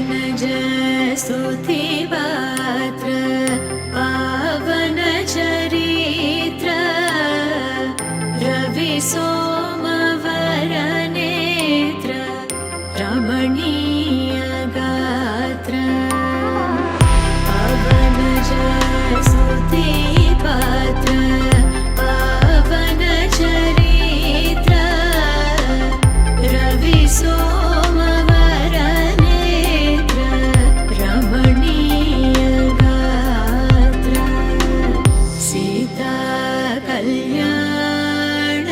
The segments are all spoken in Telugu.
वनज स्तुतिपात्र पावन चरित्र रवि सोमवरनेत्र रमणीय गात्र पावनज स्तुतिपात्र पावन चरित्र रवि सोमवरनेत्र रमणीय गात्र सीता कल्याण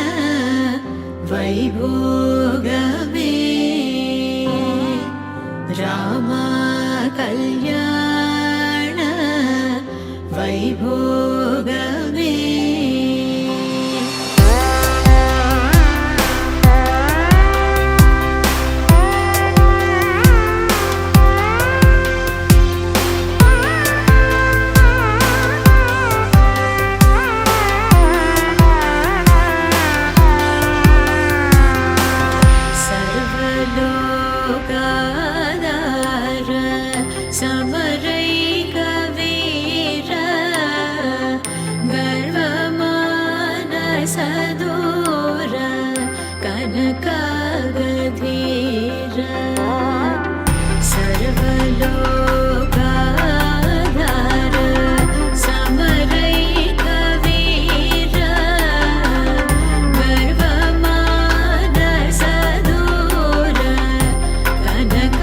वैभोगमे रामा कल्याण वैभोगमे सर्वलोकाधार समरैकवीर गर्वमानसदूर कनकागधीर सर्वलोकाधार समरैकवीर गर्वमानसदूर कनकागधीर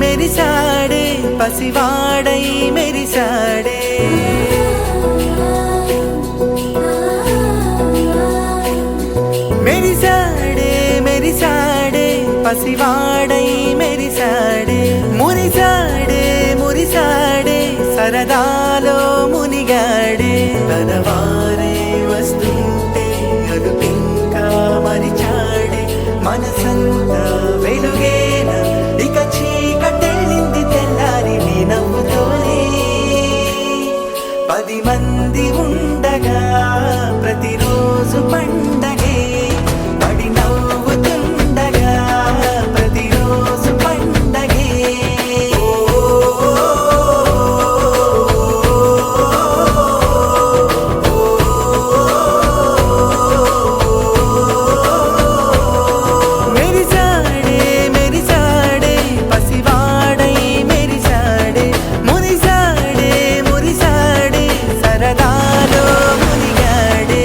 మెరిసాడే పసివాడై మెరిసాడే మెరిసాడే పసివాడై మెరిసాడే మురిసాడే సరదాలో మునిగాడే తనవారే వస్తుంటే అదుపింకా మరిచాడే మనసంతా వెలుగేనా ఇక చీకటెళ్ళింది తెల్లారి నీ నవ్వుతోనే 10 మంది ఉండగా ప్రతిరోజు పండగే పడి నవ్వుతుండగా ప్రతిరోజు పండగే మెరిసాడే పసివాడై మెరిసాడే మురిసాడే సరదాలో మునిగాడే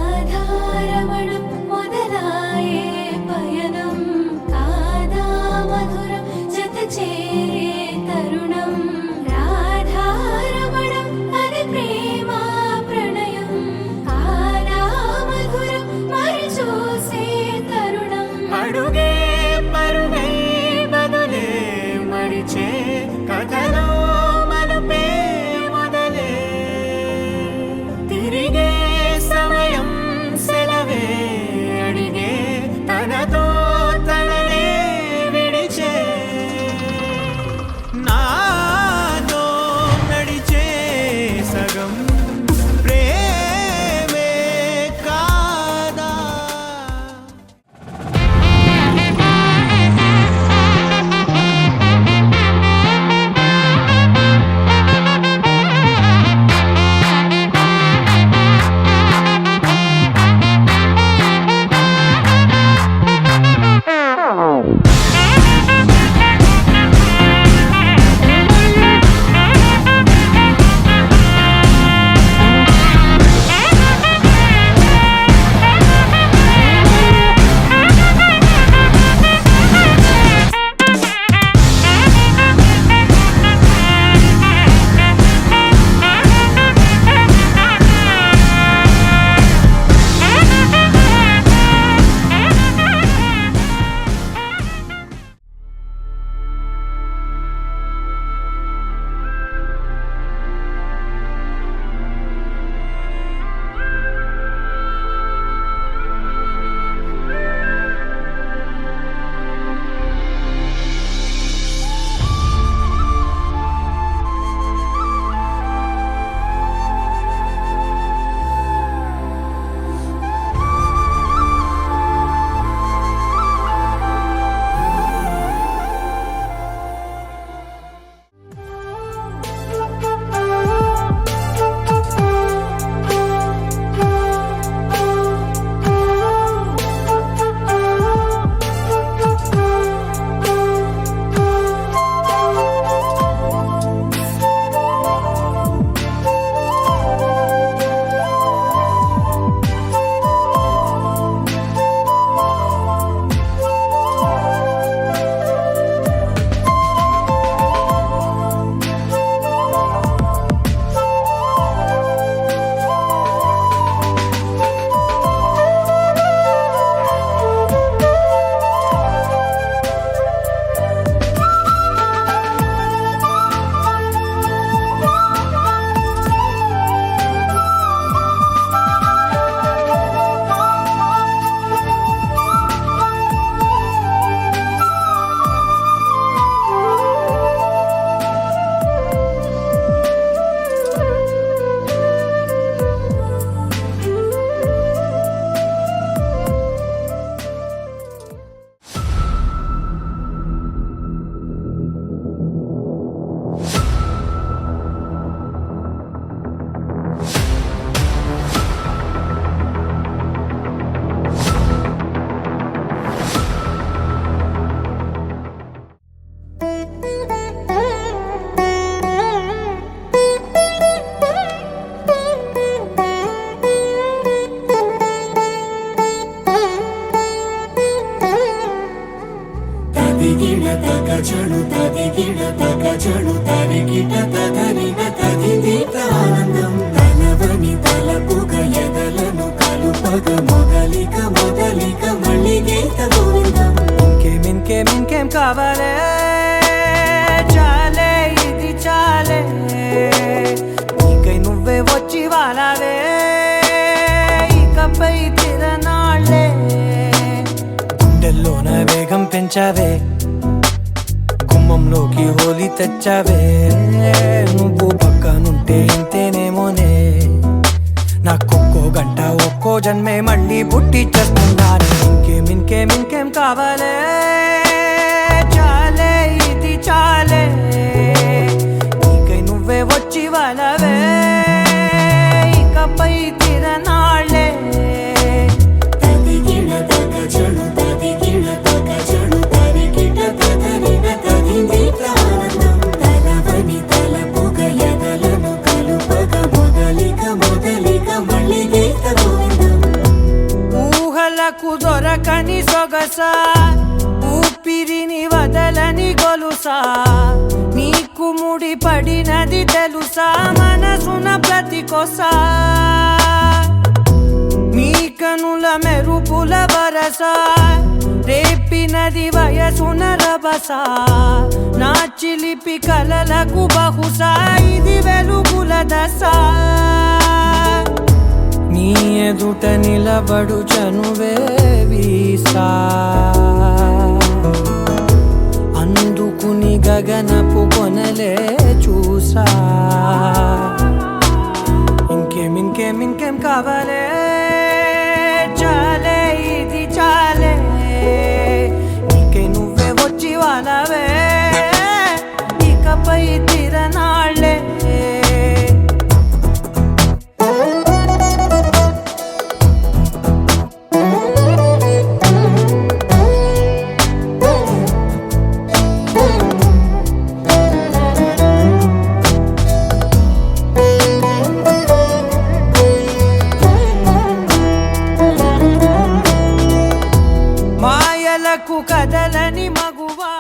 రాధారమణం మొదలాయే పయనం కాదా మధురం జత చేరే తరుణం రాధారమణం అది ప్రేమ ప్రణయం కాదా మధురం మరి చూసే తరుణం అడుగే పరుగే బదులే మరిచే కథలో మలుపే మొదలే తిరిగే సమయం కలుపగ మొదలిక మొదలిక మళ్ళీ గీత గోవిందం. ఇంకేం కావాలే చాలే ఇది చాలే నీకై నువ్వే వచ్చి వాలావే ఇకపై తిరనాళ్ళే గుండెల్లోన వేగం పెంచావే గుమ్మంలోకి హోలీ తెచ్చావే నువ్వు పక్కనుంటే ఇంతేనేమోనే నాకొక్కో గంట ఒక్కో జన్మే మళ్ళీ పుట్టి చేస్తున్నాను. ఇంకేం కావాలే చాలే ఇది చాలే నీకై నువ్వే వచ్చి వాళ్ళవే ఇకపై తిరనాళ్ళే. తదిగిణ తగజడు తదిగిణ తగజడు తరిగిట తదరిన తదిందిట ఆనందం తలవని తలపుగ ఎదలను కలుపగ మొదలిక మొదలిక మళ్ళీ గీత గోవిందం. ఊహలకు దొరకని సొగసా ఊపిరిని వదలని గొలుసా నీకు ముడి పడినది తెలుసా మనసున ప్రతి కొసా నీ కనుల మెరుపుల వరస రేపినది వయసున రభస నా చిలిపి కలలకు బహుశా ఇది వెలుగుల దశ నీ ఎదుట నిలబడు చనువే వీసా అందుకుని గగనపు కొనలే చూసా. ఇంకేం కావాలే చాలే ఇది చాలే నీకై నువ్వే వచ్చి వాళ్ళవే ఇకపై తిరనాళ్ళే. మాయలకు కదలని మగువా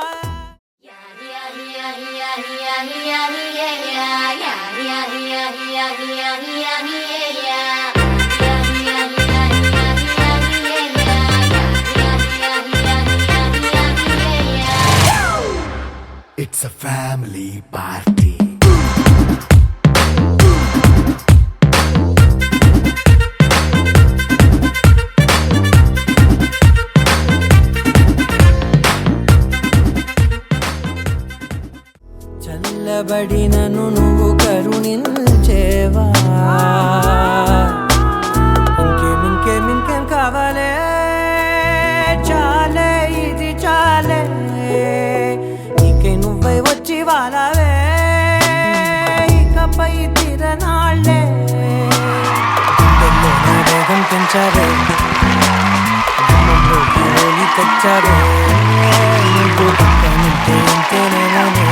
It's a family party. చల్లబడినను నువ్వు కరుణించేవా ఇంకేం కావాలే చాలే ఇది చాలే నీకై నువ్వై వచ్చి వాళ్ళవే ఇకపై తిరనాళ్ళే గుండెల్లోన వేగం పెంచావే గుమ్మంలోకి హోలీ తెచ్చావే నువ్వు పక్కనుంటే ఇంతేనేమోనే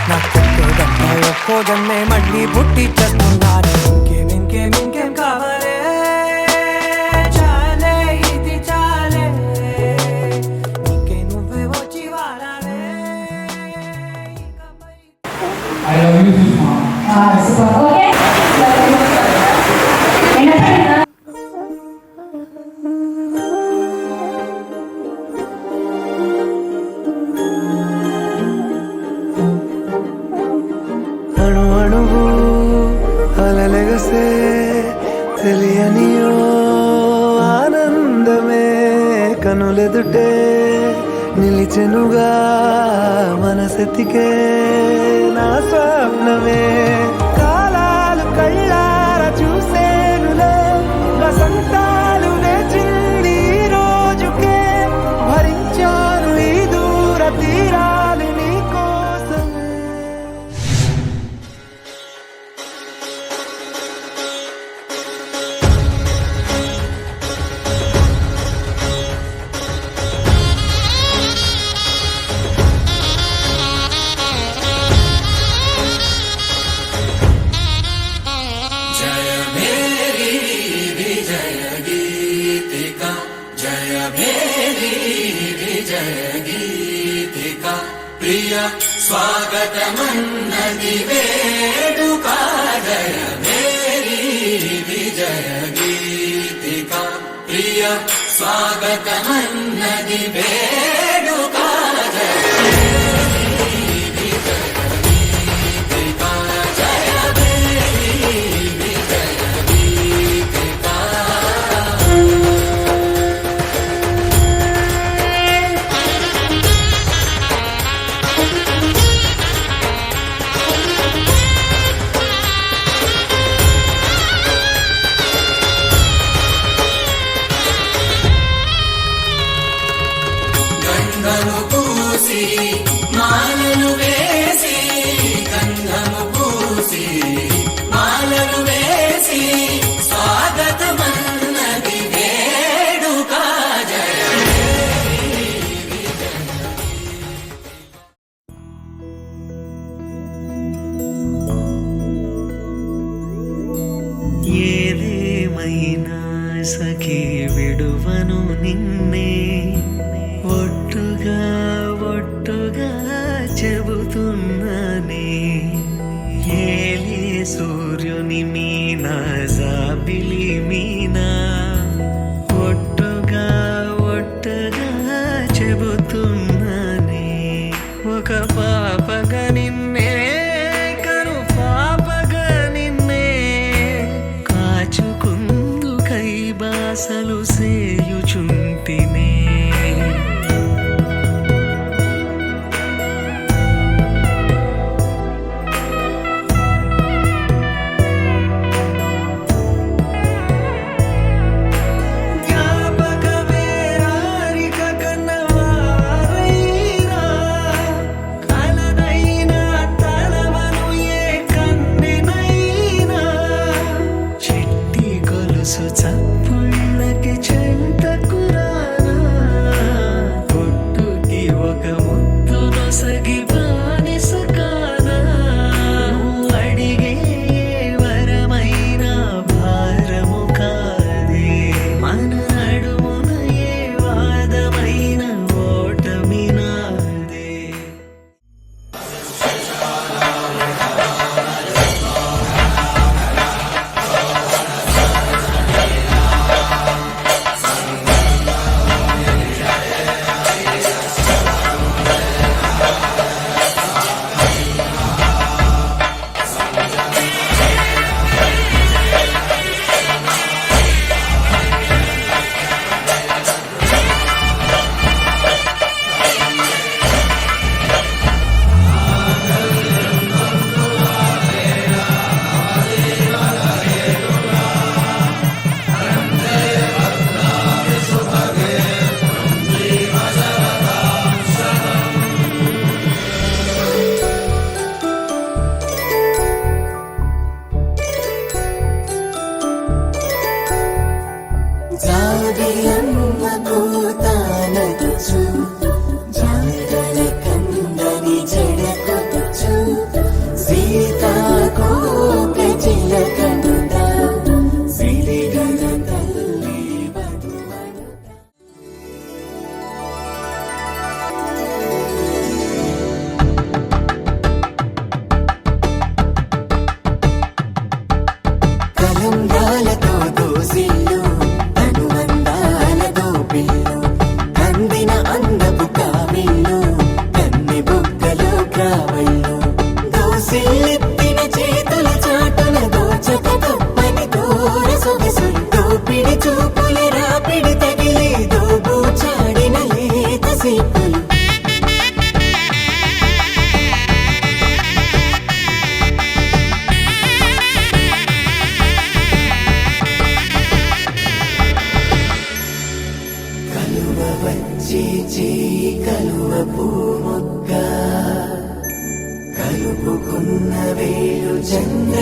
నాకొక్కో గంట ఒక్కో జన్మే మళ్ళీ పుట్టి చేస్తున్నాను. ఇంకేం కావాలే చాలే ఇది చాలే నీకై నువ్వే వచ్చి వాళ్ళవే ఇకపై. I love you, Sushma. Super. Okay. అణు అణువు అలలెగసే తెలియనియో ఆనందమే కనులెదుటే నిలిచెనుగా మనసెతికే నా స్వప్నమే కాలాలు కళ్ళార చూసేనులే వసంతాలు వేచింది ఈ రోజుకే భరించాను ఈ దూర తీరాలు నీ కోసమే. ప్రియ స్వాగతమన్నది వేడుక జయ మేరీ విజయ గీతిక ప్రియ స్వాగతమన్నది వేడుక గంధము పూసి మాలలు వేసి గంధము పూసి మాలలు వేసి స్వాగతమన్నది వేడుక ఏదేమైనా సఖీ విడువను నిన్నే ఒట్టుగా ఒట్టుగా చెబుతున్నానే ఏలే సూర్యుని మీనా జాబిలి మీనా ఒట్టుగా ఒట్టుగా చెబుతున్నానే ఒక పాపగా నిన్నే కను పాపగా నిన్నే కాచుకుందు కై బాసలు సేయుచుంటినే చప్పుళ్ళకి చెంతకురానా కొట్టుకి ఒక ముద్దు నొసగి బానిస కానా అడిగే వరమైన భారము కాదే మన నడుమున ఏ వాదమైన ఓటమి నాదే జాబిలమ్మకు తానదుచు జాగల కందని జడకొదుచు సీతాకోక చిలకనుత సిరిగల తల్లి వధువనుత కలంబ్రాలతో దోసిల్లు అందిన అందపు కావిళ్ళు కన్ని బుగ్గలు గ్రావళ్ళు దోసిల్లెత్తిన చేతుల చాటున దోచక తప్పని దూర సొగసులు దోపిడి చూపుల రాపిడి తగిలి దోబూచాడిన లేత సీపులు వచ్చి కలువ పూమొక్క కలుపుకున్న వేలు చంద్రకిరణాలు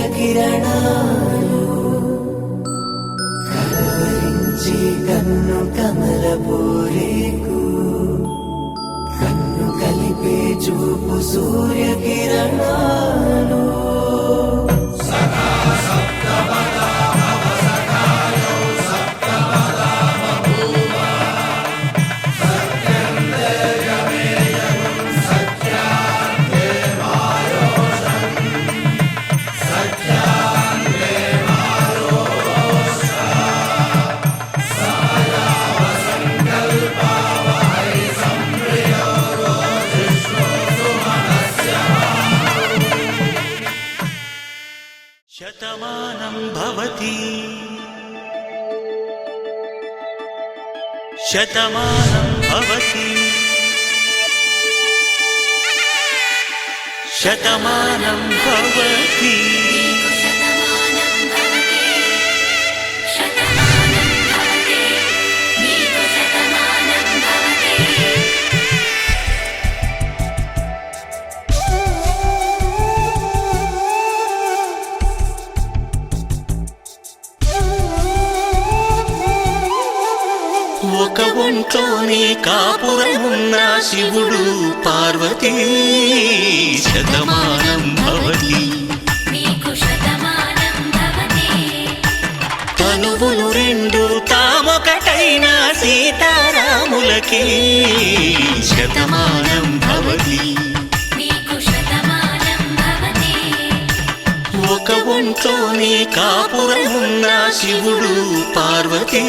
కలవరించి కన్ను కమల పూరేకు కన్ను కలిపే చూపు సూర్యకిరణాలు శతమానం భవతి శతమానం భవతి ఒక ఒంట్లోనే కాపురమున్న శివుడు పార్వతీ శతమానం భవతి తనువులు రెండు తామొకటైన సీతారాములకి శతమానం భవతి ఒక ఒంట్లోనే కాపురమున్న శివుడు పార్వతీ